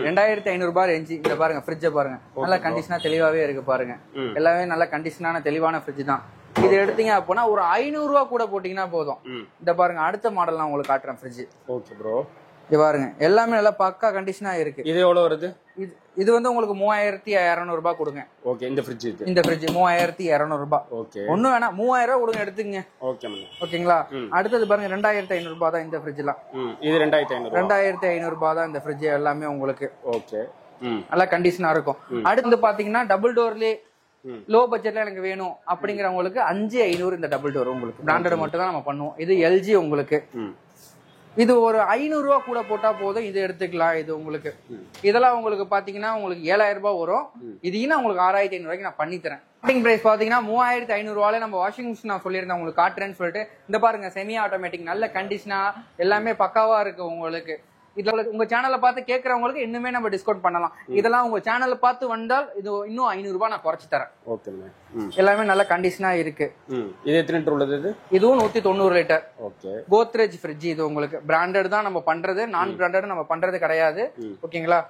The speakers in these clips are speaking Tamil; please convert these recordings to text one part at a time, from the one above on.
2500 ரேஞ்ச். இந்த பாருங்க ஃப்ரிட்ஜை பாருங்க, நல்ல கண்டிஷனா தெளிவாவே இருக்கு பாருங்க. எல்லாமே நல்ல கண்டிஷனான தெளிவான ஃப்ரிட்ஜ் தான். இது எடுத்தீங்க அப்படின்னா ஒரு 500 ரூபா கூட போட்டீங்கன்னா போதும். இந்த பாருங்க அடுத்த மாடல் நான் உங்களுக்கு காட்டுறேன் ஃப்ரிட்ஜ். ஓகே ப்ரோ, இது பாருங்க எல்லாமே நல்லா பக்கா கண்டிஷனா இருக்கு. இது எவ்வளவு வருது? இது வந்து உங்களுக்கு 3200 ரூபாய் கொடுங்க. ஓகே, இந்த ஃப்ரிட்ஜ் இந்த ஃப்ரிட்ஜ் 3200 ரூபாய். ஓகே, ஒண்ணு வேணா 3000 ரூபாய் கொடுங்க எடுத்துங்க. Okay ma'am. ஓகேங்களா? அடுத்தது பாருங்க 2500 ரூபாய் தான் இந்த ஃப்ரிட்ஜ்லாம். இது 2500 ரூபாய் தான் இந்த ஃப்ரிட்ஜ் எல்லாமே உங்களுக்கு. ஓகே, நல்லா கண்டிஷனா இருக்கும். அடுத்து பாத்தீங்கன்னா டபுள் டோர்லயே லோ பட்ஜெட்ல எனக்கு வேணும் அப்படிங்கிறவங்களுக்கு 5500 இந்த டபுள் டோர் உங்களுக்கு பிராண்டட் மட்டும் தான் நம்ம பண்ணுவோம். இது எல்ஜி உங்களுக்கு. இது ஒரு 500 ரூபாய் கூட போட்டா போதும், இது எடுத்துக்கலாம். இது உங்களுக்கு இதெல்லாம் உங்களுக்கு பாத்தீங்கன்னா உங்களுக்கு 7000 ரூபாய் வரும். இது உங்களுக்கு 6500 ரூபாய்க்கு நான் பண்ணி தரேன். ஸ்டார்டிங் பிரைஸ் பாத்தீங்கன்னா 3500 ரூபாயில நம்ம வாஷிங் மிஷின் நான் சொல்லியிருந்தேன் உங்களுக்கு காட்டுறேன்னு சொல்லிட்டு. இந்த பாருங்க செமி ஆட்டோமேட்டிக் நல்ல கண்டிஷனா எல்லாமே பக்காவா இருக்கு உங்களுக்கு. இதுல உங்க சேனலை பார்த்து கேட்கறவங்களுக்கு இன்னுமே நம்ம டிஸ்கவுண்ட் பண்ணலாம். இதெல்லாம் உங்க சேனலை பார்த்து வந்தால் இது இன்னும் 500 ரூபாய் நான் குறைச்சு தரேன். ஓகே, எல்லாமே நல்ல கண்டிஷனா இருக்கு. இது எத்தனை லிட்டர் உள்ளது? இதுவும் 190 லிட்டர். Okay, Godrej fridge. இது உங்களுக்கு பிராண்டட் தான் நம்ம பண்றது, நான் பிராண்டட் நம்ம பண்றது கிடையாது. ஓகேங்களா?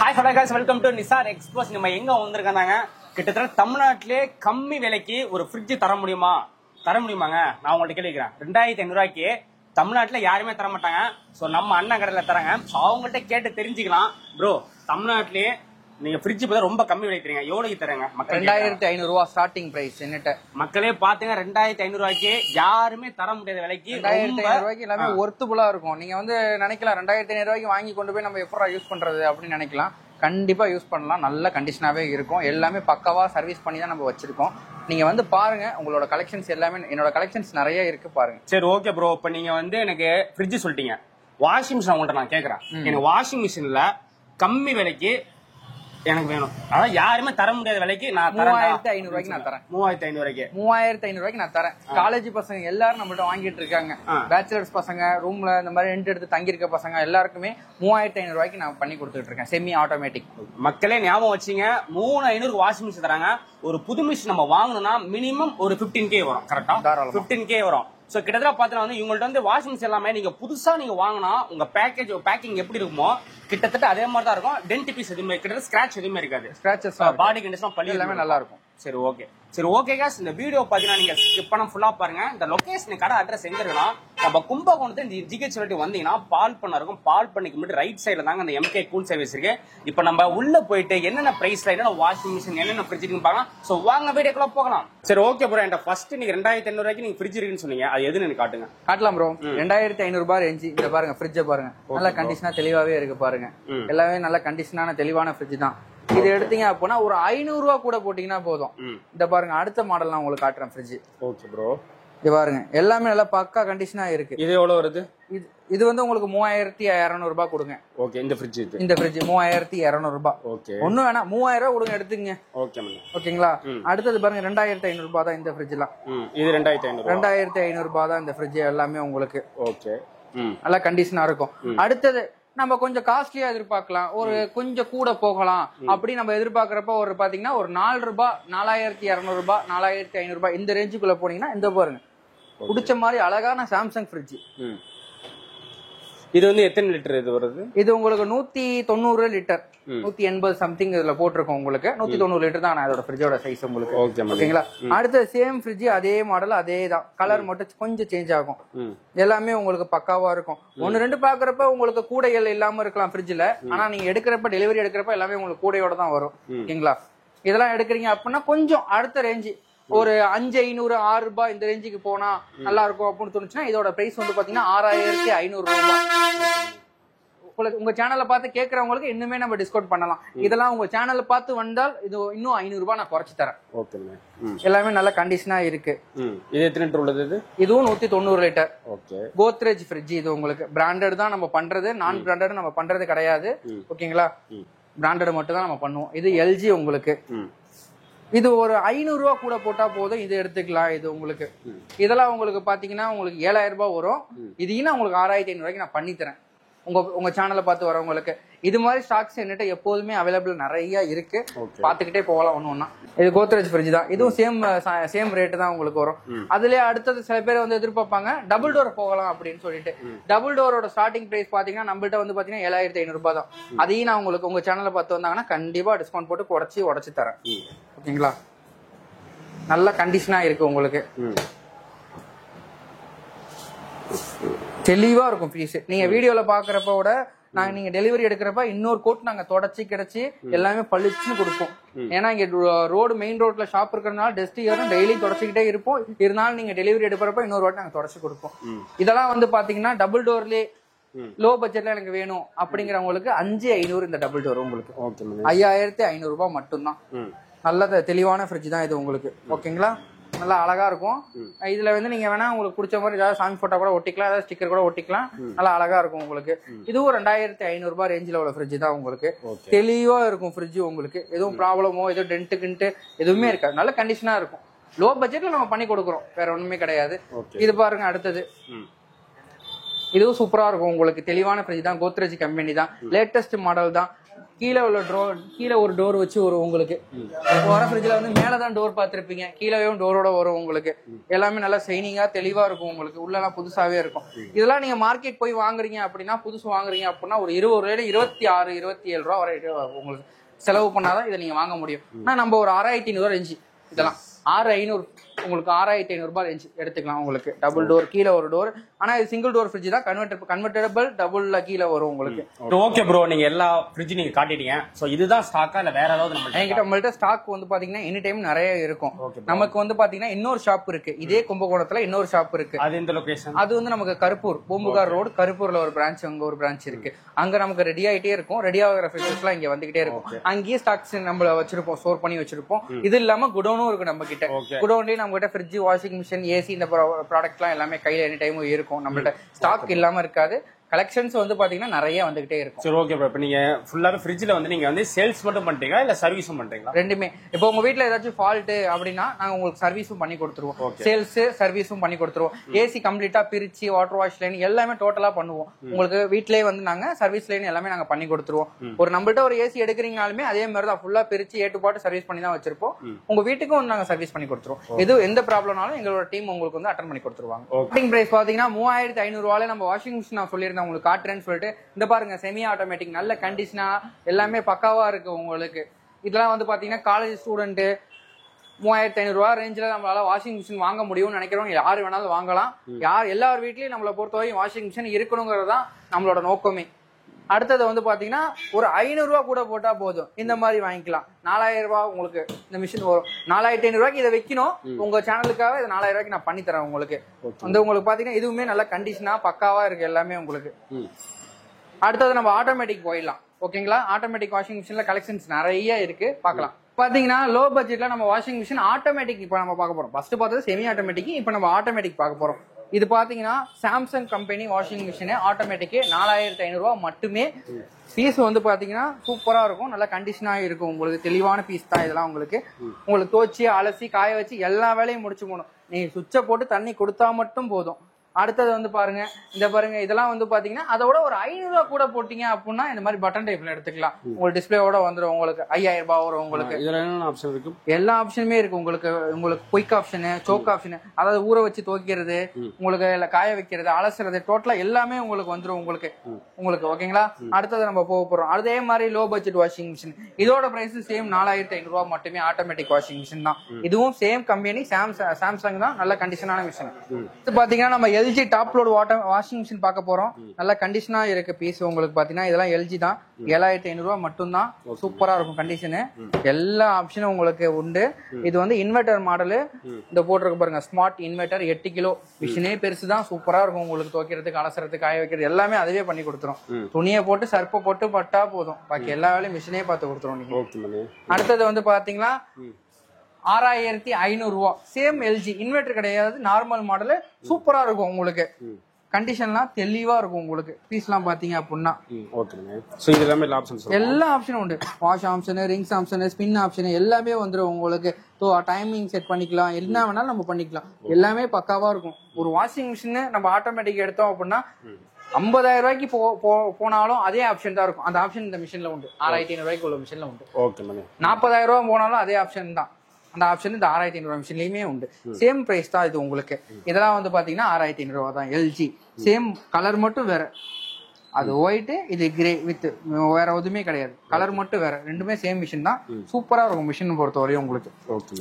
Hi hello guys, welcome to Nisar expose. நம்ம எங்க வந்திருக்காங்க? கிட்டத்தட்ட தமிழ்நாட்டிலே கம்மி விலைக்கு ஒரு ஃப்ரிட்ஜ் தர முடியுமாங்க? நான் உங்கள்ட்ட கேட்கிறேன். 2500 ரூபாய்க்கு தமிழ்நாட்டுல யாருமே தர மாட்டாங்க. சோ நம்ம அண்ணன் கடையில தராங்க. சோ அவங்கள்ட்ட கேட்டு தெரிஞ்சுக்கலாம். ப்ரோ, தமிழ்நாட்டிலேயே நீங்க ஃப்ரிட்ஜ் பத்தி ரொம்ப கம்மி விலை தரீங்க, எவ்வளவு தரீங்க? 2500 ரூபாய் ஸ்டார்டிங் பிரைஸ். என்னட்ட மக்களே பாத்துங்க, 2500 ரூபாய்க்கு யாருமே தர முடியாத விலைக்கு 2500 ரூபாய்க்கு எல்லாமே ஒர்த்துபுளா இருக்கும். நீங்க வந்து நினைக்கலாம் 2500 ரூபாய்க்கு வாங்கி கொண்டு போய் நம்ம எப்படா யூஸ் பண்றது அப்படின்னு நினைக்கலாம். கண்டிப்பா யூஸ் பண்ணலாம். நல்ல கண்டிஷனாவே இருக்கும். எல்லாமே பக்காவா சர்வீஸ் பண்ணி தான் நம்ம வச்சிருக்கோம். நீங்க வந்து பாருங்க, உங்களோட கலெக்ஷன்ஸ் எல்லாமே என்னோட கலெக்ஷன்ஸ் நிறைய இருக்கு பாருங்க. சரி, ஓகே ப்ரோ. இப்ப நீங்க வந்து எனக்கு ஃப்ரிட்ஜ் சொல்லிட்டீங்க, வாஷிங் மிஷின் உங்கள்ட்ட நான் கேக்குறேன். எனக்கு வாஷிங் மிஷின்ல கம்மி விலைக்கு எனக்கு வேணும். அதான் யாருமே தர முடியாத விலைக்கு நான் 3500 ரூபாய்க்கு நான் தரேன். 3500 ரூபாய்க்கு 3500 ரூபாய்க்கு நான் தரேன். காலேஜ் பசங்க எல்லாரும் நம்மள்ட்ட வாங்கிட்டு இருக்காங்க. பேச்சுலர்ஸ் பசங்க, ரூம்ல இந்த மாதிரி ரெண்ட் எடுத்து தங்கி இருக்க பசங்க எல்லாருக்குமே 3500 ரூபாய்க்கு நான் பண்ணி கொடுத்துட்டு இருக்கேன். Semi automatic. மக்களே ஞாபகம் வச்சுங்க, 3500 வாஷிங் மிஷின் தராங்க. ஒரு புது மிஷின் நம்ம வாங்கணும்னா மினிமம் ஒரு 15K வரும். கரெக்டா? 15K வரும். சோ கிட்டத்தட்ட பாத்தீங்கன்னா வந்து இவங்கள்ட்ட வந்து வாஷிங் மிஷின் எல்லாமே நீங்க புதுசா நீங்க வாங்கினா உங்க பேக்கிங் எப்படி இருக்குமோ கிட்டத்தட்ட அதே மாதிரி தான் இருக்கும். டென்ட் பீஸ் எதுவுமே கிட்டத்தட்ட ஸ்கிராட்ச் எதுவுமே இருக்காது. ஸ்கிராச்சஸ் பாடி கண்டிஷன் பள்ளி எல்லாமே நல்லா இருக்கும். சரி, ஓகே गाइस, இந்த வீடியோ பாத்தீங்கன்னா நீங்க ஸ்கிப் பண்ண ஃபுல்லா பாருங்க. இந்த லொகேஷன் கடை அட்ரஸ் எங்க இருக்குன்னா, நம்ம கும்பகோணத்துல இந்த ஜிஹெச் வந்தீங்கன்னா பால் பண்ண இருக்கும். பால் பண்ணிக்கு முன்னாடி ரைட் சைடுல தாங்க அந்த MK கூல் சர்வீஸ் இருக்கு. இப்போ நம்ம உள்ள போயிட்டு என்னென்ன பிரைஸ்ல என்னென்ன வாஷிங் மிஷின் என்னென்ன ஃப்ரிட்ஜ் இருக்குன்னு பார்க்கலாம். சோ வாங்க வீடியோக்குள்ள போகலாம். சரி, ஓகே ப்ரோ. என்கிட்ட ஃபர்ஸ்ட் நீங்க 2500 ரூபாய்க்கு நீங்க ஃப்ரிட்ஜ் இருக்குன்னு சொன்னீங்க, அது எதுன்னு எனக்கு காட்டுங்க. காட்டலாம் ப்ரோ. 2500 ரூபாய் ரேஞ்ச். இந்த பாருங்க ஃப்ரிட்ஜை பாருங்க, நல்ல கண்டிஷனா தெளிவாவே இருக்கு பாருங்க. எல்லாமே நல்ல கண்டிஷனான தெளிவான ஃப்ரிட்ஜ் தான். இது எடுத்தீங்க அப்படின்னா ஒரு 500 ரூபாய் கூட போட்டீங்கன்னா போதும். இந்த பாருங்க அடுத்த மாடல் நான் உங்களுக்கு காட்டுறேன் ஃப்ரிட்ஜ். ஓகே ப்ரோ, இது பாருங்க எல்லாமே நல்லா பக்கா கண்டிஷனா இருக்கு. இது எவ்வளவு வருது? இது வந்து உங்களுக்கு 3200 ரூபாய் கொடுங்க. ஓகே, இந்த ஃப்ரிட்ஜ் 3200 ரூபாய். ஓகே, ஒண்ணு வேணா 3000 ரூபாய் கொடுங்க எடுத்துங்க. Okay ma'am. ஓகேங்களா? அடுத்தது பாருங்க 2500 ரூபாய் தான் இந்த ஃப்ரிட்ஜ்லாம். இது 2500 ரூபாய் தான் இந்த ஃப்ரிட்ஜ் எல்லாமே உங்களுக்கு. ஓகே, நல்லா கண்டிஷனா இருக்கும். அடுத்தது நம்ம கொஞ்சம் காஸ்ட்லியா எதிர்பார்க்கலாம், ஒரு கொஞ்சம் கூட போகலாம் அப்படி நம்ம எதிர்பார்க்கறப்ப ஒரு பாத்தீங்கன்னா ஒரு 4 ரூபாய் 4200 ரூபாய் 4500 ரூபாய் இந்த ரேஞ்சுக்குள்ள போனீங்கன்னா இந்த பாருங்க பிடிச்ச மாதிரி அழகான சாம்சங் ஃப்ரிட்ஜ். இது வந்து எத்தனை லிட்டர் இது வருது? இது உங்களுக்கு 190 லிட்டர் 180 சம்திங் இதுல போட்டிருக்கோம் உங்களுக்கு. 190 லிட்டர் தான் அதோட ஃப்ரிட்ஜோட சைஸ் உங்களுக்கு. ஓகேங்களா? அடுத்த சேம் ஃப்ரிட்ஜ் அதே மாடல் அதே தான், கலர் மட்டும் கொஞ்சம் சேஞ்ச் ஆகும். எல்லாமே உங்களுக்கு பக்காவா இருக்கும். ஒன்னு ரெண்டு பாக்குறப்ப உங்களுக்கு கூடைகள் இல்லாம இருக்கலாம் ஃப்ரிட்ஜ்ல, ஆனா நீங்க எடுக்கிறப்ப டெலிவரி எடுக்கிறப்ப எல்லாமே உங்களுக்கு கூடையோட தான் வரும். ஓகேங்களா? இதெல்லாம் எடுக்கிறீங்க அப்படின்னா கொஞ்சம் அடுத்த ரேஞ்சு ஒரு 5500 6 ரூபாய் இந்த ரேஞ்சுக்கு போனா நல்லா இருக்கும் அப்படின்னு தோணுச்சுன்னா இதோட பிரைஸ் வந்து பாத்தீங்கன்னா 6500 ரூபாய். உங்க சேனலை பார்த்து கேட்கறவங்களுக்கு இன்னுமே நம்ம டிஸ்கவுண்ட் பண்ணலாம். இதெல்லாம் உங்க சேனலை பார்த்து வந்தால் இது இன்னும் 500 ரூபாய் நான் குறைச்சு தரேன். எல்லாமே நல்ல கண்டிஷனா இருக்கு. இது எத்தனை லிட்டர் உள்ளது? இதுவும் 190 லிட்டர். Okay, Godrej fridge. இது உங்களுக்கு பிராண்டட் தான் நம்ம பண்றது, நான் பிராண்டட் நம்ம பண்றது கிடையாது. ஓகேங்களா? பிராண்டட் மட்டும் தான் நம்ம பண்ணுவோம். இது எல்ஜி உங்களுக்கு. இது ஒரு 500 ரூபாய் கூட போட்டா போதும், இது எடுத்துக்கலாம். இது உங்களுக்கு இதெல்லாம் உங்களுக்கு பாத்தீங்கன்னா உங்களுக்கு 7000 ரூபாய் வரும். இது உங்களுக்கு 6500 ரூபாய்க்கு நான் பண்ணி தரேன். உங்க சேனலை பார்த்து வரவங்களுக்கு இது மாதிரி ஸ்டாக்ஸ் என்கிட்ட எப்போதுமே அவைலபிள் நிறைய இருக்கு. பாத்துக்கிட்டே போகலாம் ஒண்ணு ஒண்ணா. இது கோத்ரேஜ் ஃப்ரிட்ஜ் தான். இதுவும் சேம் ரேட் தான் உங்களுக்கு வரும். அதுலயே அடுத்தது சில பேர் வந்து எதிர்பார்ப்பாங்க டபுள் டோர் போகலாம் அப்படின்னு சொல்லிட்டு. டபுள் டோரோட ஸ்டார்டிங் பிரைஸ் பாத்தீங்கன்னா நம்மள்ட்ட வந்து பாத்தீங்கன்னா 7500 ரூபாய் தான். அதையும் நான் உங்களுக்கு உங்க சேனல்ல பார்த்து வந்தாங்கன்னா கண்டிப்பா டிஸ்கவுண்ட் போட்டு உடச்சு தரேன். ஓகேங்களா? நல்ல கண்டிஷனா இருக்கு உங்களுக்கு, தெளிவா இருக்கும் பீஸ். நீங்க வீடியோல பாக்குறப்ப விட நீங்க டெலிவரி எடுக்கிறப்ப இன்னொரு கோட் நாங்க தொடச்சி கிடைச்சி எல்லாமே பளிச்சுன்னு கொடுப்போம். ஏன்னா இங்க ரோடு மெயின் ரோட்ல ஷாப் இருக்கிறதுனால டஸ்ட் ஏறும், டெய்லி தொடச்சிக்கிட்டே இருப்போம். இருந்தாலும் நீங்க டெலிவரி எடுக்கிறப்ப இன்னொரு வாட்டி நாங்க தொடச்சி கொடுப்போம். இதெல்லாம் வந்து பாத்தீங்கன்னா டபுள் டோர்லயே லோ பட்ஜெட்ல எனக்கு வேணும் அப்படிங்கிறவங்களுக்கு 5500 இந்த டபுள் டோர் உங்களுக்கு 5500 ரூபாய் மட்டும்தான். நல்ல தெளிவான ஃப்ரிட்ஜ் தான் இது உங்களுக்கு. ஓகேங்களா? நல்லா அழகா இருக்கும். இதுல வந்து நீங்க வேணா உங்களுக்கு பிடிச்ச மாதிரி ஏதாவது சாமி போட்டோ கூட ஒட்டிக்கலாம், ஏதாவது ஸ்டிக்கர் கூட ஒட்டிக்கலாம். நல்லா அழகா இருக்கும் உங்களுக்கு. இதுவும் 2500 ரூபாய் ரேஞ்சில் உள்ள ஃப்ரிட்ஜ் தான் உங்களுக்கு. தெளிவா இருக்கும் ஃப்ரிட்ஜ் உங்களுக்கு. எதுவும் ப்ராப்ளமோ எதுவும் டென்ட்டு கிண்ட்டு எதுவுமே இருக்காது. நல்ல கண்டிஷனா இருக்கும். லோ பட்ஜெட்ல நம்ம பண்ணி கொடுக்குறோம், வேற ஒண்ணுமே கிடையாது. இது பாருங்க அடுத்தது. இதுவும் சூப்பரா இருக்கும் உங்களுக்கு. தெளிவான ஃப்ரிட்ஜ் தான், கோத்ரேஜ் கம்பெனி தான், லேட்டஸ்ட் மாடல் தான். கீழே உள்ள கீழே ஒரு டோர் வச்சு வரும் உங்களுக்கு. வர ஃப்ரிட்ஜ்ல வந்து மேலதான் டோர் பார்த்திருப்பீங்க, கீழேயும் டோரோட வரும் உங்களுக்கு. எல்லாமே நல்லா ஷைனிங்கா தெளிவா இருக்கும் உங்களுக்கு. உள்ளலாம் புதுசாவே இருக்கும். இதெல்லாம் நீங்க மார்க்கெட் போய் வாங்குறீங்க அப்படின்னா, புதுசு வாங்குறீங்க அப்படின்னா ஒரு 26 27 ரூபா வரை உங்களுக்கு செலவு பண்ணாதான் இதை நீங்க வாங்க முடியும். ஆனா நம்ம ஒரு 6500 ரேஞ்சு இதெல்லாம் 6500 உங்களுக்கு 6500 ரூபாய் ரேஞ்ச் எடுத்துக்கலாம் உங்களுக்கு. டபுள் டோர், கீழே ஒரு டோர். ஆனா இது சிங்கிள் டோர் ஃப்ரிட்ஜ் தான், கன்வெர்ட்டபிள் டபுள்ல கீழே வரும் உங்களுக்கு. ஓகே ப்ரோ, நீங்க எல்லா ஃப்ரிட்ஜ் நீங்க காட்டிட்டீங்க. சோ இதுதான் ஸ்டாக்கா இல்ல வேற ஏதாவது நம்மள்ட்ட ஸ்டாக் வந்து பாத்தீங்கன்னா எனி டைம் நிறைய இருக்கும். நமக்கு வந்து பாத்தீங்கன்னா இன்னொரு ஷாப் இருக்கு, இதே கும்பகோணத்துல இன்னொரு ஷாப் இருக்கு. அது இந்த லொகேஷன்? அது வந்து நமக்கு கருப்பூர், பூம்புகார் ரோடு, கருப்பூர்ல ஒரு பிரான்ச், அங்க ஒரு பிரான்ச் இருக்கு. அங்க நமக்கு ரெடி ஆயிட்டே இருக்கும். ரெடி ஆகிற ஃப்ரிட்ஜஸ் எல்லாம் இங்க வந்துகிட்டே இருக்கும். அங்கேயே ஸ்டாக்ஸ் நம்ம வச்சிருப்போம், ஸ்டோர் பண்ணி வச்சிருப்போம். இது இல்லாம குடோனும் இருக்கு நம்ம கிட்ட. குடோன்லயே நம்ம கிட்ட ஃப்ரிட்ஜ், வாஷிங் மிஷின், ஏசி இந்த ப்ராடக்ட் எல்லாம் எல்லாமே கையில எனி டைம் இருக்கும். நம்மள்ட்ட ஸ்டாக் இல்லாம இருக்காது. கலெக்ஷன்ஸ் வந்து பாத்தீங்கன்னா நிறைய வந்துகிட்டே இருக்கும். சரி ஓகே ப்ரோ, இப்போ நீங்க ஃபுல்லாவே ஃப்ரிட்ஜ்ல வந்து நீங்க வந்து சேல்ஸ் மட்டும் பண்றீங்களா இல்ல சர்வீஸும் பண்றீங்களா? ரெண்டுமே. இப்போ உங்க வீட்ல ஏதாச்சும் ஃபால்ட் அப்படின்னா நாங்க உங்களுக்கு சர்வீஸும் பண்ணி கொடுத்துருவோம். சேல்ஸ் சர்வீஸும் பண்ணி கொடுத்துருவோம். ஏசி கம்ப்ளீட்டா பிரிச்சு வாட்டர் வாஷ் லைன் எல்லாமே டோட்டலா பண்ணுவோம். உங்களுக்கு வீட்லயே வந்து நாங்க சர்வீஸ் லைன் எல்லாமே நாங்க பண்ணி கொடுத்துருவோம். ஒரு நம்மள்ட்ட ஒரு ஏசி எடுக்கிறீங்கனாலுமே அதே மாதிரி தான் ஃபுல்லா பிரிச்சு ஏ டு பாட்டு சர்வீஸ் பண்ணி தான் வச்சிருப்போம். உங்க வீட்டுக்கும் வந்து நாங்க சர்வீஸ் பண்ணி கொடுத்துருவோம். எந்த ப்ராப்ளம்னாலும் எங்களோட டீம் உங்களுக்கு வந்து அட்டன் பண்ணி கொடுத்துருவாங்க. ஸ்டார்டிங் பிரைஸ் பாத்தீங்கன்னா 3500 ரூபாயில நம்ம வாஷிங் மிஷின் நான் சொல்லியிருந்தேன் உங்களுக்கு காட்டுறேன்னு சொல்லிட்டு. இந்த பாருங்க செமி ஆட்டோமேட்டிக், நல்ல கண்டிஷனா எல்லாமே பக்காவா இருக்கு உங்களுக்கு. இதெல்லாம் வந்து பாத்தீங்கன்னா காலேஜ் ஸ்டூடெண்ட் 3500 ரூபாய் ரேஞ்சில் நம்மளால வாஷிங் மிஷின் வாங்க முடியும்னு நினைக்கிறோம். யாரு வேணாலும் வாங்கலாம். எல்லார் வீட்லயும் நம்மளை பொறுத்தவரைக்கும் வாஷிங் மிஷின் இருக்கணுங்கிறது தான் நம்மளோட நோக்கமே. அடுத்தது வந்து பாத்தீங்கன்னா ஒரு 500 ரூபாய் கூட போட்டா போதும், இந்த மாதிரி வாங்கிக்கலாம். 4000 ரூபாய் உங்களுக்கு இந்த மிஷின் வரும். 4500 ரூபாய்க்கு இதை வைக்கணும். உங்க சேனலுக்காக இதை 4000 ரூபாய்க்கு நான் பண்ணி தரேன் உங்களுக்கு. வந்து உங்களுக்கு பாத்தீங்கன்னா இதுவுமே நல்ல கண்டிஷனா பக்காவா இருக்கு எல்லாமே உங்களுக்கு. அடுத்தது நம்ம ஆட்டோமேட்டிக் போயிடலாம். ஓகேங்களா? ஆட்டோமேட்டிக் வாஷிங் மிஷின்ல கலெக்ஷன்ஸ் நிறைய இருக்கு, பார்க்கலாம். பாத்தீங்கன்னா லோ பட்ஜெட்ல நம்ம வாஷிங் மிஷின் ஆட்டோமேட்டிக் இப்ப நம்ம பார்க்க போறோம். ஃபர்ஸ்ட் பார்த்தது செமி ஆட்டோமேட்டிக், இப்ப நம்ம ஆட்டோமேட்டிக் பார்க்க போறோம். இது பாத்தீங்கன்னா Samsung company washing machine automatic 4500 ரூபாய் மட்டுமே. பீஸ் வந்து பாத்தீங்கன்னா சூப்பரா இருக்கும், நல்ல கண்டிஷனா இருக்கும் உங்களுக்கு. தெளிவான பீஸ் தான் இதெல்லாம் உங்களுக்கு. உங்களுக்கு தோச்சி அலசி காய வச்சு எல்லா வேலையும் முடிச்சு போகணும். நீங்க சுவிட்சை போட்டு தண்ணி கொடுத்தா மட்டும் போதும். அடுத்தது வந்து பாருங்க, இந்த பாருங்க இதெல்லாம் வந்து பாத்தீங்கன்னா அதோட ஒரு 500 ரூபாய் கூட போட்டீங்க அப்படின்னா இந்த மாதிரி பட்டன் டைப்ல எடுத்துக்கலாம். உங்களுக்கு டிஸ்பிளேவோட வந்துடும். உங்களுக்கு 5000 ரூபாய் வரும் உங்களுக்கு. ஆப்ஷன் இருக்கு, எல்லா ஆப்ஷனுமே இருக்கு உங்களுக்கு. உங்களுக்கு குயிக் ஆப்ஷனு, சோக் ஆப்ஷனு, அதாவது ஊற வச்சு துவைக்கிறது, உங்களுக்கு காய வைக்கிறது, அலசுறது, டோட்டலா எல்லாமே உங்களுக்கு வந்துடும் உங்களுக்கு. ஓகேங்களா? அடுத்தது நம்ம போக போறோம். அதே மாதிரி லோ பட்ஜெட் வாஷிங் மிஷின், இதோட பிரைஸ் சேம் 4500 ரூபாய் மட்டுமே. ஆட்டோமேட்டிக் வாஷிங் மிஷின் தான். இதுவும் சேம் கம்பெனி, சாம்சங் தான். நல்ல கண்டிஷனான மிஷின். இது பாத்தீங்கன்னா நம்ம LG top load washing machine பார்க்க போறோம். நல்ல கண்டிஷனா இருக்கு பீஸ் உங்களுக்கு. பாத்தீங்கன்னா இதெல்லாம் எல்ஜி தான். 7500 ரூபாய் மட்டும் தான். சூப்பரா இருக்கும் கண்டிஷனு. எல்லா ஆப்ஷனும் உங்களுக்கு உண்டு. இது வந்து இன்வெர்டர் மாடலு. இந்த போட்டிருக்கு பாருங்க, ஸ்மார்ட் இன்வெர்டர் 8 கிலோ மிஷினே பெருசு தான். சூப்பரா இருக்கும் உங்களுக்கு. துவைக்கிறதுக்கு, அலசறதுக்கு, காய வைக்கிறது எல்லாமே அதுவே பண்ணி கொடுத்துரும். துணியை போட்டு சர்ப்பை போட்டு பட்டா போதும், பாக்கி எல்லா வேலையும் மிஷினே பார்த்து கொடுத்துரும் நீங்க. அடுத்தது வந்து பாத்தீங்கன்னா 6500 ரூபாய். சேம் எல்ஜி, இன்வெர்டர் கிடையாது, நார்மல் மாடலு. சூப்பரா இருக்கும் உங்களுக்கு. கண்டிஷன்லாம் தெளிவா இருக்கும் உங்களுக்கு. பீஸ்லாம் பாத்தீங்க அப்படின்னா எல்லா ஆப்ஷனும் உண்டு. Wash option, rings option, spin option எல்லாமே வந்துடும் உங்களுக்கு. டைமிங் செட் பண்ணிக்கலாம், என்ன வேணாலும் நம்ம பண்ணிக்கலாம். எல்லாமே பக்காவா இருக்கும். ஒரு வாஷிங் மிஷின் நம்ம ஆட்டோமேட்டிக் எடுத்தோம் அப்படின்னா 50000 ரூபாய்க்கு போனாலும் அதே ஆப்ஷன் தான் இருக்கும். அந்த ஆப்ஷன் இந்த மிஷின்ல உண்டு. 6500 ரூபாய்க்கு உள்ள மிஷின்ல உண்டு. 40000 ரூபாய் போனாலும் அதே ஆப்ஷன் தான். அந்த ஆப்ஷன் இந்த 6500 மிஷின்லயுமே உண்டு. சேம் பிரைஸ் தான் இது உங்களுக்கு. இதெல்லாம் வந்து பாத்தீங்கன்னா 6500 தான். எல்ஜி சேம் கலர் மட்டும் வேற. அது ஒயிட், இது கிரே வித் வேற எதுவுமே கிடையாது. கலர் மட்டும் வேற. ரெண்டுமே சேம் மிஷின் தான். சூப்பரா இருக்கும் மிஷின் பொறுத்தவரையும் உங்களுக்கு. ஓகே,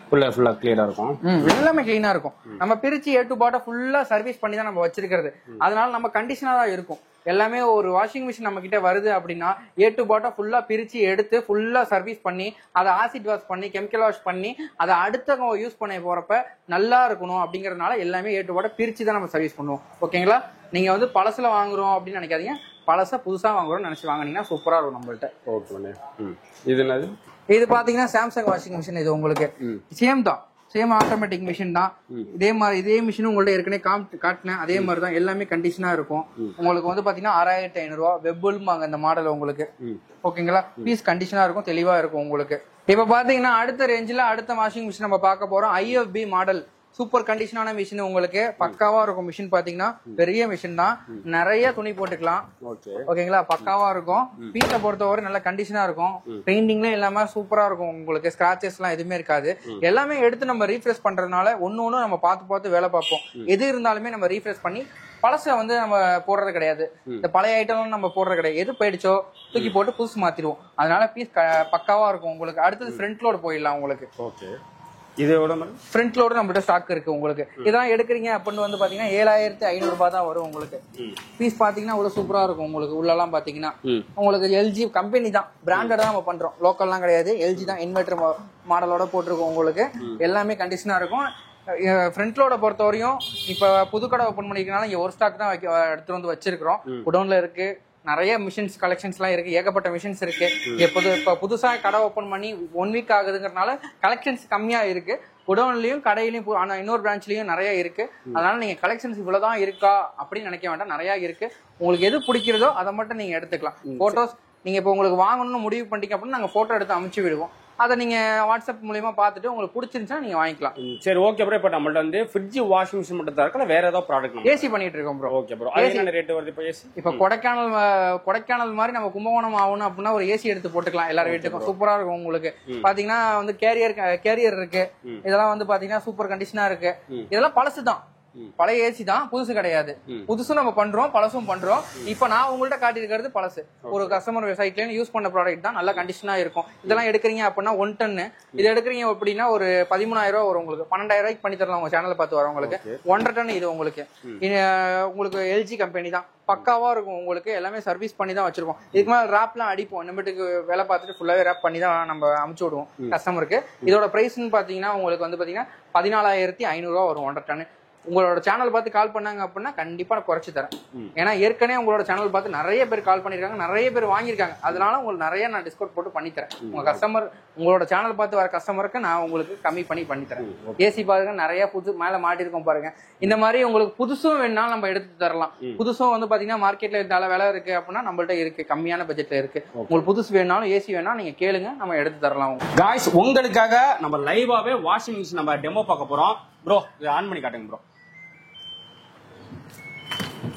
ஃபுல்லா கிளியரா இருக்கும். எல்லாமே கிளீனா இருக்கும். நம்ம பிரிச்சு ஏ டு பாட்டா ஃபுல்லா சர்வீஸ் பண்ணி தான் நம்ம வச்சிருக்கிறது. அதனால நம்ம கண்டிஷனா தான் இருக்கும். எல்லாமே ஒரு வாஷிங் மிஷின் நம்ம கிட்ட வருது அப்படின்னா ஏ டு பாட்டா ஃபுல்லா பிரிச்சு எடுத்து ஃபுல்லா சர்வீஸ் பண்ணி அதை ஆசிட் வாஷ் பண்ணி கெமிக்கல் வாஷ் பண்ணி அதை அடுத்த யூஸ் பண்ண போறப்ப நல்லா இருக்கணும் அப்படிங்கறதுனால எல்லாமே ஏ டு பாட்டா பிரிச்சு தான் நம்ம சர்வீஸ் பண்ணுவோம். ஓகேங்களா? நீங்க வந்து பழசுல வாங்குறோம் அப்படின்னு நினைக்காதீங்க. பழசா புதுசா வாங்குறோம்னு நினைச்சு வாங்கினீங்கன்னா சூப்பரா இருக்கும் நம்மள்ட்ட. ஓகே. இது என்னது? இது பாத்தீங்கன்னா சாம்சங் வாஷிங் மிஷின். இது உங்களுக்கு சேம் தான். சேம் ஆட்டோமேட்டிக் மிஷின் தான். இதே மிஷின் உங்கள்ட்ட ஏற்கனவே காட்டினேன். அதே மாதிரி தான். எல்லாமே கண்டிஷனா இருக்கும். உங்களுக்கு வந்து பாத்தீங்கன்னா 6500 வெப்புல்மாங்க இந்த மாடல் உங்களுக்கு. ஓகேங்களா? பீஸ் கண்டிஷனா இருக்கும். தெளிவா இருக்கும் உங்களுக்கு. இப்ப பாத்தீங்கன்னா அடுத்த ரேஞ்சில அடுத்த வாஷிங் மிஷின் நம்ம பார்க்க போறோம். IFB மாடல் சூப்பர் கண்டிஷனான மிஷின் உங்களுக்கு. பக்காவா இருக்கும் மிஷின். பாத்தீங்கன்னா பெரிய மிஷின் தான். நிறைய துணி போட்டுக்கலாம். ஓகேங்களா? பக்காவா இருக்கும். பீஸை பொறுத்தவரை நல்ல கண்டிஷனா இருக்கும். பெயிண்டிங்ல இல்லாம சூப்பரா இருக்கும் உங்களுக்கு. ஸ்கிராச்சஸ் எல்லாம் எதுவுமே இருக்காது. எல்லாமே எடுத்து நம்ம ரீஃப்ரெஷ் பண்றதுனால ஒன்னு நம்ம பார்த்து வேலை பார்ப்போம். எது இருந்தாலுமே நம்ம ரீஃப்ரெஷ் பண்ணி பழச வந்து நம்ம போடுறது கிடையாது. இந்த பழைய ஐட்டம் நம்ம போடுறது கிடையாது. எது போயிடுச்சோ தூக்கி போட்டு புதுசு மாத்திடுவோம். அதனால பீஸ் பக்காவா இருக்கும் உங்களுக்கு. அடுத்தது ஃப்ரண்ட் லோடு போயிடலாம் உங்களுக்கு. ஓகே. இதோட ஃப்ரண்ட் லோடு நம்மகிட்ட ஸ்டாக் இருக்கு உங்களுக்கு. இதெல்லாம் எடுக்கிறீங்க அப்படின்னு வந்து பாத்தீங்கன்னா 7500 ரூபாய் தான் வரும் உங்களுக்கு. பீஸ் பாத்தீங்கன்னா அவ்வளவு சூப்பரா இருக்கும் உங்களுக்கு. உள்ளெல்லாம் பாத்தீங்கன்னா உங்களுக்கு எல்ஜி கம்பெனி தான். பிராண்டட் தான் நம்ம பண்றோம். லோக்கல்லாம் கிடையாது. எல்ஜி தான். இன்வெர்டர் மாடலோட போட்டிருக்கோம் உங்களுக்கு. எல்லாமே கண்டிஷனா இருக்கும். ஃப்ரண்ட் லோட பொறுத்தவரையும் இப்ப புது கடை ஓபன் பண்ணிருக்கனால இங்க ஒரு ஸ்டாக் தான் எடுத்துட்டு வந்து வச்சிருக்கிறோம். குடோன்ல இருக்கு. நிறைய மிஷின்ஸ் கலெக்ஷன்ஸ் எல்லாம் இருக்கு. ஏகப்பட்ட மிஷின்ஸ் இருக்கு. இப்ப புதுசா கடை ஓபன் பண்ணி 1 வீக் ஆகுதுங்கிறதுனால கலெக்ஷன்ஸ் கம்மியா இருக்கு. குடோன்லயும் கடையிலயும் ஆனா இன்னொரு பிரான்ச்லயும் நிறைய இருக்கு. அதனால நீங்க கலெக்ஷன்ஸ் இவ்வளவுதான் இருக்கா அப்படின்னு நினைக்க வேண்டாம். நிறைய இருக்கு. உங்களுக்கு எது பிடிக்கிறதோ அதை மட்டும் நீங்க எடுத்துக்கலாம். போட்டோஸ் நீங்க இப்ப உங்களுக்கு வாங்கணும்னு முடிவு பண்ணிட்டீங்க அப்படின்னா நாங்க போட்டோ எடுத்து அனுப்பிச்சு விடுவோம். அதை நீங்க வாட்ஸ்அப் மூலமா பார்த்துட்டு உங்களுக்கு பிடிச்சிருந்துச்சா நீங்க வாங்கிக்கலாம். சரி, ஓகே ப்ரோ. இப்போ நம்மள்ட்ட வந்து ஃப்ரிட்ஜ் வாஷிங் மிஷின் மட்டும் தான் இருக்கா, வேற ஏதாவது ப்ராடக்ட்? ஏசி பண்ணிட்டு இருக்கோம் ப்ரோ. Okay bro. அது என்ன ரேட் வருது இப்போ ஏசி? இப்போ கொடைக்கானல் மாதிரி நம்ம கும்பகோணம் ஆகணும் அப்படின்னா ஒரு ஏசி எடுத்து போட்டுக்கலாம். எல்லாரும் வீட்டுக்கும் சூப்பரா இருக்கும் உங்களுக்கு. பாத்தீங்கன்னா வந்து கேரியர் இருக்கு. இதெல்லாம் வந்து பாத்தீங்கன்னா சூப்பர் கண்டிஷனா இருக்கு. இதெல்லாம் பழசு தான். பழைய ஏசி தான். புதுசு கிடையாது. புதுசும் நம்ம பண்றோம், பழசும் பண்றோம். இப்ப நான் உங்கள்ட்ட காட்டியிருக்கிறது பழசு. ஒரு கஸ்டமர் வெப்சைட்ல யூஸ் பண்ண ப்ராடக்ட் தான். நல்லா கண்டிஷனா இருக்கும். இதெல்லாம் எடுக்கிறீங்க அப்படின்னா 1 டன். இது எடுக்கிறீங்க அப்படின்னா ஒரு 13000 ரூபாய் வரும் உங்களுக்கு. 12000 ரூபாய்க்கு பண்ணி தரலாம் உங்க சேனல் பார்த்து வரவங்களுக்கு. 1.5 டன் இது உங்களுக்கு. உங்களுக்கு எல்ஜி கம்பெனி தான். பக்காவா இருக்கும் உங்களுக்கு. எல்லாமே சர்வீஸ் பண்ணி தான் வச்சிருக்கோம். இதுக்கு மேல ரேப்லாம் அடிப்போம். நம்மட்டுக்கு வேலை பார்த்துட்டு ஃபுல்லாவே ரேப் பண்ணி தான் நம்ம அமுச்சு விடுவோம் கஸ்டமருக்கு. இதோட பிரைஸ்ன்னு பாத்தீங்கன்னா உங்களுக்கு வந்து பாத்தீங்கன்னா 14500 ரூபாய் வரும் 1.5 டன். உங்களோட சேனல் பார்த்து கால் பண்ணாங்க அப்படின்னா கண்டிப்பா நான் குறைச்சு தரேன். ஏன்னா ஏற்கனவே உங்களோட சேனல் பார்த்து நிறைய பேர் கால் பண்ணிருக்காங்க, நிறைய பேர் வாங்கியிருக்காங்க. அதனால உங்களுக்கு நிறைய நான் டிஸ்கவுண்ட் போட்டு பண்ணி தரேன். உங்களோட சேனல் பார்த்து வர கஸ்டமருக்கு நான் உங்களுக்கு கம்மி பண்ணி தரேன். ஏசி பாருங்க, நிறைய புது மேல மாட்டிருக்கோம் பாருங்க. இந்த மாதிரி உங்களுக்கு புதுசும் வேணாலும் நம்ம எடுத்து தரலாம். புதுசும் வந்து பாத்தீங்கன்னா மார்க்கெட்ல நல்ல விலை இருக்கு அப்படின்னா நம்மள்ட்ட இருக்கு. கம்மியான பட்ஜெட்ல இருக்கு. உங்களுக்கு புதுசு வேணாலும் ஏசி வேணாலும் நீங்க கேளுங்க, நம்ம எடுத்து தரலாம். காய்ஸ், உங்களுக்காக நம்ம லைவாவே வாஷிங் மிஷின் நம்ம டெமோ பார்க்க போறோம். ப்ரோ இதை ஆன் பண்ணி காட்டுங்க ப்ரோ.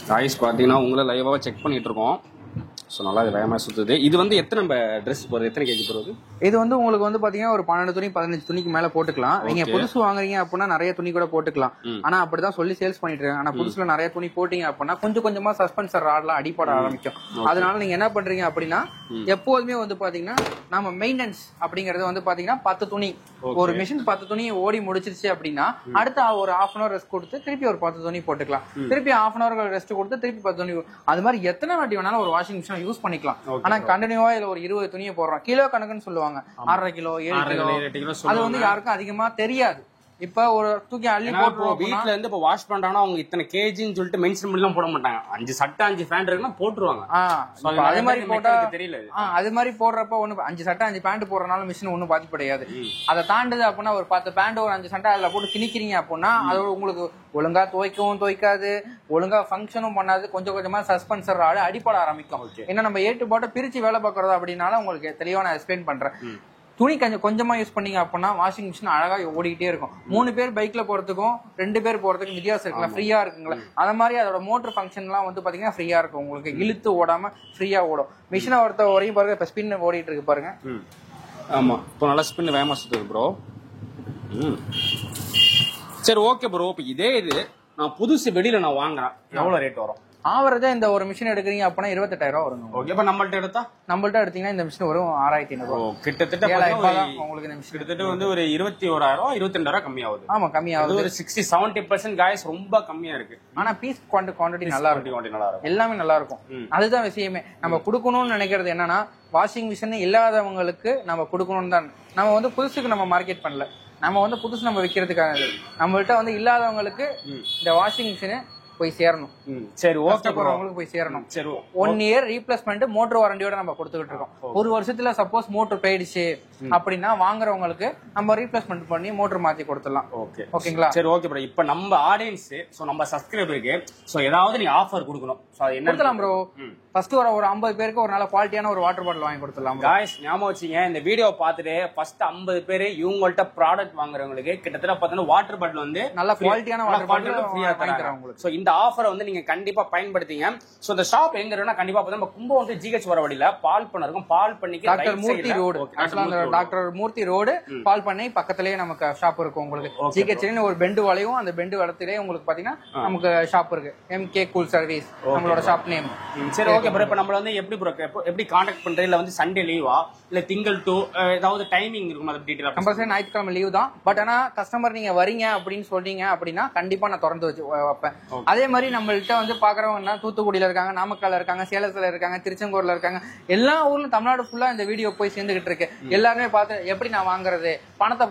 காய்ஸ் பாத்தீங்கன்னா உங்களை லைவாவே செக் பண்ணிட்டு இருக்கோம். ஸோ நல்லா வேகமாக சுற்றுது. இது வந்து எத்தனை ட்ரெஸ் போகிறது, எத்தனை கேஜி போகிறது? இது வந்து உங்களுக்கு வந்து பாத்தீங்கன்னா ஒரு 12 துணி 15 துணிக்கு மேல போட்டுக்கலாம். நீங்க புதுசு வாங்குறீங்க அப்படின்னா நிறைய துணி கூட போட்டுக்கலாம். ஆனா அப்படிதான் சொல்லி சேல்ஸ் பண்ணிட்டு இருக்காங்க. ஆனா புதுசுல நிறைய துணி போட்டீங்க அப்படின்னா கொஞ்சம் கொஞ்சமா சஸ்பென்சர் ராட்லாம் அடிப்பட ஆரம்பிக்கும். அதனால நீங்க என்ன பண்றீங்க அப்படின்னா எப்போதுமே வந்து பாத்தீங்கன்னா நம்ம மெயின்டெனன்ஸ் அப்படிங்கறது வந்து பாத்தீங்கன்னா 10 துணி ஒரு மிஷின் 10 துணி ஓடி முடிச்சிருச்சு அப்படின்னா அடுத்த ஒரு ½ hour ரெஸ்ட் கொடுத்து திருப்பி ஒரு 10 துணி போட்டுக்கலாம். திருப்பி ½ hour ரெஸ்ட் கொடுத்து திருப்பி 10 துணி. அது மாதிரி எத்தனை வாட்டி வேணாலும் ஒரு வாஷிங் மிஷின் யூஸ் பண்ணிக்கலாம். ஆனா கண்டினியூவா இதுல ஒரு 20 துணியை போடுறோம். கிலோ கணக்குன்னு சொல்லுவாங்க. 1/2 கிலோ 7 கிலோ. அது வந்து யாருக்கும் அதிகமா தெரியாது. இப்ப ஒரு தூக்கி அள்ளி போட்டுருவோம். வீட்டுல இருந்து இப்ப வாஷ் பண்றாங்கன்னா அவங்க இத்தனை கேஜின்னு சொல்லிட்டு மென்ஷன் பண்ணி போட மாட்டாங்க. 5 சட்டை 5 பேண்ட் இருக்குன்னா போட்டுருவாங்க. அது மாதிரி போட்டா தெரியல. அது மாதிரி போடுறப்ப ஒண்ணு 5 சட்டை 5 பேண்ட் போடுறதுனால மிஷின் ஒன்னும் பாதிப்படையாது. அதை தாண்டுது அப்படின்னா ஒரு 10 பேண்ட் ஒரு 5 சட்டை அதுல போட்டு திணிக்கிறீங்க அப்படின்னா அதோட உங்களுக்கு ஒழுங்கா துவைக்கவும் துவைக்காது, ஒழுங்கா ஃபங்க்ஷனும் பண்ணாது. கொஞ்சம் கொஞ்சமா சஸ்பென்சர் ஆடு அடிப்பட ஆரம்பிக்கும். ஏன்னா நம்ம ஏட்டு போட்டு பிரிச்சு வேலை பார்க்கறதா அப்படின்னால உங்களுக்கு தெளிவா நான் எக்ஸ்பிளைன் பண்றேன். துணி கொஞ்சமா யூஸ் பண்ணீங்க அப்படின்னா வாஷிங் மிஷின் அழகா ஓடிக்கிட்டே இருக்கும். 3 பேர் பைக்ல போறதுக்கும் 2 பேர் போறதுக்கும் வித்தியாசம் இருக்குல்ல, ஃப்ரீயா இருக்குங்களா. அத மாதிரி அதோட மோட்டர் ஃபங்க்ஷன் எல்லாம் வந்து பாத்தீங்கன்னா ஃப்ரீயா இருக்கும். உங்களுக்கு இழுத்து ஓடாம ஃப்ரீயா ஓடும். மிஷினை ஒருத்த வரையும் பாருங்க. இப்ப ஸ்பின் ஓடிட்டு இருக்கு பாருங்க. ஆமா இப்போ நல்லா ஸ்பின் வேகமா சுத்துது ப்ரோ. சரி ஓகே ப்ரோ. இப்போ இதே இது நான் புதுசு வெளியில நான் வாங்குறேன், எவ்வளவு ரேட் வரும்? ஆவரேஜா இந்த ஒரு மிஷின் எடுக்கிறீங்க அப்படின்னா 28,000 ரூபா வருங்க. ஓகே. இப்ப நம்மள்ட்ட எடுத்தா நம்மள்ட்ட எடுத்தீங்கன்னா இந்த மிஷின் வரும் 6,500 ரூபா. கிட்டத்தட்ட 7,000 தான் உங்களுக்கு இந்த மிஷின். கிட்டத்தட்ட வந்து ஒரு 21,000 22,000 கம்மியாகுது. ஆமா கம்மியாகுது. ஒரு 60-70% காய்ஸ் ரொம்ப கம்மியா இருக்கு. ஆனா பீஸ் குவான்டிட்டி நல்லா இருக்கும், நல்லா இருக்கும், எல்லாமே நல்லா இருக்கும். அதுதான் விஷயமே. நம்ம கொடுக்கணும்னு நினைக்கிறது என்னன்னா வாஷிங் மிஷின் இல்லாதவங்களுக்கு நம்ம கொடுக்கணும்னு தான். நம்ம வந்து புதுசுக்கு நம்ம மார்க்கெட் பண்ணல, நம்ம வந்து புதுசு நம்ம விற்கிறதுக்காக. நம்மள்ட்ட வந்து இல்லாதவங்களுக்கு இந்த வாஷிங் மிஷின் போய் சேரணும். சரி ஓகே ப்ரோ, அவங்களுக்கு போய் சேரணும். சரி 1 இயர் ரீப்ளேஸ்மெண்ட் மோட்டர் வாரண்டியோட நம்ம கொடுத்துக்கிட்டு இருக்கோம். ஒரு வருஷத்துல சப்போஸ் மோட்டர் போயிடுச்சு அப்படின்னா வாங்குறவங்களுக்கு நம்ம ரீப்ளேஸ்மெண்ட் பண்ணி மோட்டர் மாத்தி கொடுத்துடலாம். ஓகே ஓகேங்களா? சரி ஓகே ப்ரோ. இப்போ நம்ம ஆடியன்ஸ் சோ நம்ம சப்ஸ்கிரைபருக்கு சோ ஏதாவது நீங்க ஆஃபர் கொடுக்கணும், சோ அது என்ன கொடுத்தலாம் ப்ரோ. ஃபர்ஸ்ட் ஒரு 50 பேருக்கு ஒரு நல்ல குவாலிட்டியான ஒரு வாட்டர் பாட்டில் வாங்கி கொடுத்துடலாம். காய்ஸ் ஞாபகம் வச்சுங்க, இந்த வீடியோ பார்த்துட்டு ஃபர்ஸ்ட் 50 பேர் இவங்கள்ட்ட ப்ராடக்ட் வாங்குறவங்களுக்கு கிட்டத்தட்ட பார்த்தீங்கன்னா வாட்டர் பாட்டில் வந்து நல்ல குவாலிட்டியான வாட்டர் பாட்டில் ஃப்ரீயா தராங்க உங்களுக்கு. சோ இந்த ஆஃபரை வந்து நீங்க கண்டிப்பா பயன்படுத்திங்க. சோ இந்த ஷாப் எங்க இருக்குன்னா கண்டிப்பா பார்த்தா நம்ம கும்பம் வந்து ஜிஹெச் வர வழியில பால் பண்ண இருக்கும். பால் பண்ணிக்கு டாக்டர் மூர்த்தி ரோடு, டாக்டர் மூர்த்தி ரோடு பால் பண்ணி பக்கத்திலேயே நமக்கு ஷாப் இருக்கும் உங்களுக்கு. ஜிஹெச்ல ஒரு பெண்டு வளையும், அந்த பெண்டு வளத்திலேயே உங்களுக்கு பாத்தீங்கன்னா நமக்கு ஷாப் இருக்கு. MK கூல் சர்வீஸ் நம்மளோட ஷாப் நேம். சரி ஓகே ப்ரோ. இப்போ நம்மள வந்து எப்படி ப்ரோ எப்படி கான்டாக்ட் பண்றது? இல்ல வந்து சண்டே லீவா இல்ல திங்கள் டு ஏதாவது டைமிங் இருக்கும்? அது டீடைலா கம்பல்சரி ஞாயிற்றுக்கிழமை லீவ் தான். பட் ஆனா கஸ்டமர் நீங்க வரீங்க அப்படின்னு சொல்றீங்க அப்படின்னா கண்டிப்பா நான் திறந்து வச்சு வைப்பேன். அதே மாதிரி நம்மள்ட்ட வந்து பாக்குறவங்க தூத்துக்குடியில இருக்காங்க, நாமக்கல்ல இருக்காங்க, சேலத்துல இருக்காங்க, திருச்செங்கோடுல இருக்காங்க. எல்லா ஊர்லயும் தமிழ்நாடு ஃபுல்லா இந்த வீடியோ போய் சேர்ந்துகிட்டு இருக்கு. எல்லாருமே பார்த்து எப்படி நான் வாங்குறது, பணத்தை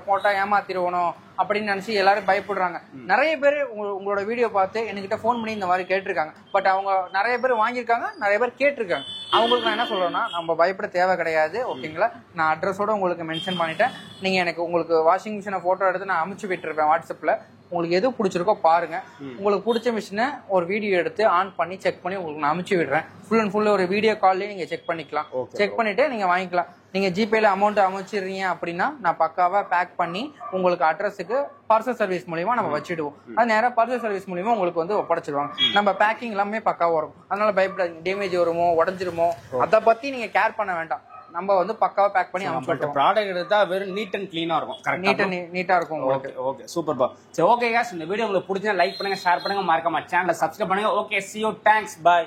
போட்டா ஏமாத்திடுவணும் அப்படின்னு நினைச்சு எல்லாரும் பயப்படுறாங்க. நிறைய பேர் உங்களோட வீடியோ பார்த்து என்கிட்ட போன் பண்ணி இந்த மாதிரி கேட்டிருக்காங்க. பட் அவங்க நிறைய பேர் வாங்கியிருக்காங்க, நிறைய பேர் கேட்டிருக்காங்க. அவங்களுக்கு நான் என்ன சொல்றேன்னா நம்ம பயப்பட தேவை கிடையாது. ஓகேங்களா? நான் அட்ரஸோட உங்களுக்கு மென்ஷன் பண்ணிட்டேன். நீங்க எனக்கு உங்களுக்கு வாஷிங் மிஷினை போட்டோ எடுத்து நான் அனுப்பிச்சு விட்டுருப்பேன் வாட்ஸ்அப்ல. உங்களுக்கு எது பிடிச்சிருக்கோ பாருங்க. உங்களுக்கு பிடிச்ச மிஷினை ஒரு வீடியோ எடுத்து ஆன் பண்ணி செக் பண்ணி உங்களுக்கு நான் அனுப்பிச்சு விடுறேன். ஃபுல் அண்ட் ஃபுல் ஒரு வீடியோ கால்லயே நீங்க செக் பண்ணிக்கலாம். செக் பண்ணிட்டு நீங்க வாங்கிக்கலாம். நீங்க ஜிபேல அமௌண்ட் அமைச்சிடுறீங்க அப்படின்னா நான் பக்காவா பேக் பண்ணி உங்களுக்கு அட்ரஸுக்கு பார்சல் சர்வீஸ் மூலியமா நம்ம வச்சிடுவோம். அது நேரா பார்சல் சர்வீஸ் மூலியமா உங்களுக்கு வந்து ஒப்படைச்சிடுவாங்க. நம்ம பேக்கிங் எல்லாமே பக்காவா வரும். அதனால பயப்படாதீங்க, டேமேஜ் வருமோ உடஞ்சிருமோ அதை பத்தி நீங்க கேர் பண்ண வேண்டாம். நம்ம வந்து பக்காவா பேக் பண்ணி அனுப்பிச்சு ப்ராடக்ட் எடுத்தா வெறும் நீட் அண்ட் கிளீனா இருக்கும். நீட்டா இருக்கும் உங்களுக்கு. ஓகே சூப்பர் பா. சரி ஓகே गाइस, இந்த வீடியோ உங்களுக்கு பிடிச்சா லைக் பண்ணுங்க, ஷேர் பண்ணுங்க, மறக்காம சேனலை சப்ஸ்கிரைப் பண்ணுங்க. Okay see you, thanks, bye.